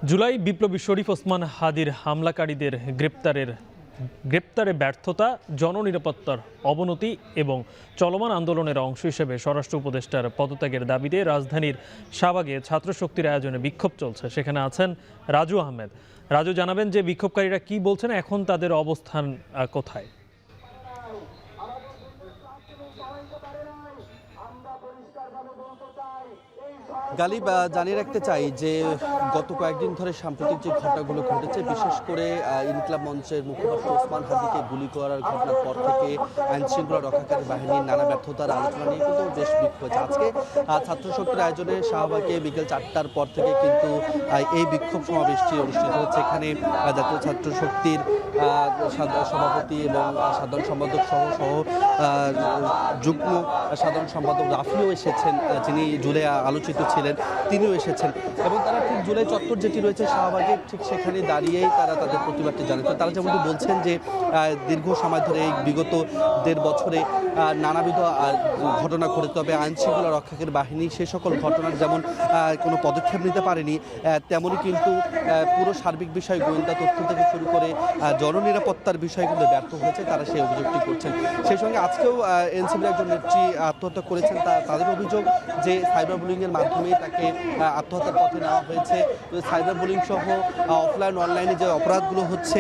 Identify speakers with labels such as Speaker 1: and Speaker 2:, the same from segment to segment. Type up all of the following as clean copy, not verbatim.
Speaker 1: জুলাই বিপ্লবী শরীফ ওসমান হাদির হামলাকারীদের গ্রেপ্তারে ব্যর্থতা, জননিরাপত্তার অবনতি এবং চলমান আন্দোলনের অংশ হিসেবে স্বরাষ্ট্র উপদেষ্টার পদত্যাগের দাবিতে রাজধানীর শাহবাগে ছাত্রশক্তির আয়োজনে বিক্ষোভ চলছে। সেখানে আছেন রাজু আহমেদ। রাজু, জানাবেন যে বিক্ষোভকারীরা কি বলছেন, এখন তাদের অবস্থান কোথায়?
Speaker 2: গালিব, জানিয়ে রাখতে চাই যে গত কয়েকদিন ধরে সাম্প্রতিক যে ঘটনাগুলো ঘটেছে, বিশেষ করে ইনকিলাব মঞ্চের মুখপাত্র ওসমান হাদিকে গুলি করার ঘটনার পর থেকে আইনশৃঙ্খলা রক্ষাকারী বাহিনীর নানা ব্যর্থতার আলোচনা নিয়ে কিন্তু বেশ বিক্ষোভ হয়েছে। আজকে ছাত্রশক্তির আয়োজনে শাহবাগে বিকেল 4টার পর থেকে কিন্তু এই বিক্ষোভ সমাবেশটি অনুষ্ঠিত হচ্ছে। এখানে জাতীয় ছাত্রশক্তির সভাপতি এবং সাধারণ সম্পাদক সহ যুগ্ম সাধারণ সম্পাদক রাফিও এসেছেন, যিনি জুলাই আলোচিত ছিলেন, তিনিও এসেছেন এবং তারা ঠিক জুলাই চত্বর যেটি রয়েছে শাহবাগে, ঠিক সেখানে দাঁড়িয়েই তারা তাদের প্রতিবাদটি জানাচ্ছেন। তারা যেমনটি বলছেন যে দীর্ঘ সময় ধরে এই বিগত 1.5 বছরে নানাবিধ ঘটনা ঘটে, তবে আইনশৃঙ্খলা রক্ষাকারী বাহিনী সে সকল ঘটনার যেমন কোনো পদক্ষেপ নিতে পারেনি, তেমনই কিন্তু পুরো সার্বিক বিষয় গোয়েন্দা তথ্য থেকে শুরু করে জননিরাপত্তার বিষয়গুলো ব্যর্থ হয়েছে, তারা সেই অভিযোগটি করছেন। সেই সঙ্গে আজকেও এনসিপির একজন নেত্রী আত্মহত্যা করেছেন। তাদের অভিযোগ যে সাইবার বুলিংয়ের মাধ্যমে তাকে আত্মহত্যার পথে নেওয়া হয়েছে। সাইবার বুলিং সহ অফলাইন অনলাইনে যে অপরাধগুলো হচ্ছে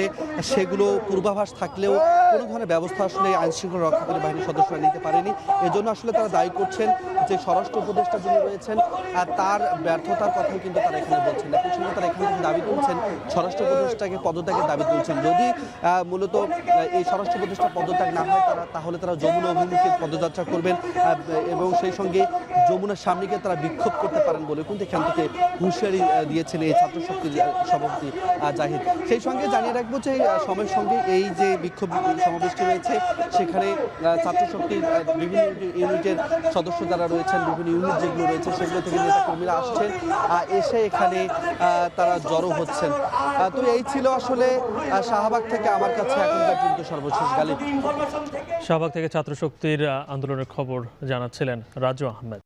Speaker 2: সেগুলো পূর্বাভাস থাকলেও কোনো ধরনের ব্যবস্থা আসলে আইনশৃঙ্খলা রক্ষাকারী বাহিনীর সদস্যরা নিতে পারেনি। এজন্য আসলে তারা দায়ী করছেন যে স্বরাষ্ট্র উপদেষ্টা যিনি রয়েছেন তার ব্যর্থতার কথাই কিন্তু তারা এখানে বলছেন। একই সঙ্গে তারা এখানে দাবি তুলছেন স্বরাষ্ট্র উপদেষ্টাকে পদত্যাগের দাবি তুলছেন। যদি মূলত এই স্বরাষ্ট্র উপদেষ্টা পদত্যাগ না হয় তাহলে তারা যমুনা অভিমুখে পদযাত্রা করবেন এবং সেই সঙ্গে যমুনার সামনে গিয়ে তারা বিক্ষোভ করতে পারেন বলে কিন্তু এখান থেকে হুঁশিয়ারি দিয়েছেন এই ছাত্রশক্তির সভাপতি জাহিদ। সেই সঙ্গে জানিয়ে রাখবো যে সময়ের সঙ্গে এই যে বিক্ষোভ সমাবেশটি রয়েছে সেখানে ছাত্রশক্তির বিভিন্ন ইউনিটের সদস্য যারা রয়েছেন, বিভিন্ন ইউনিট যেগুলো রয়েছে সেগুলো থেকে নেতাকর্মীরা আসছেন, এসে এখানে তারা জড়ো হচ্ছেন। তো এই ছিল আসলে শাহবাগ থেকে আমার কাছে এখনকার পর্যন্ত সর্বশেষ। গালিব,
Speaker 1: শাহবাগ থেকে ছাত্রশক্তির আন্দোলনের খবর জানাচ্ছিলেন রাজু আহমেদ।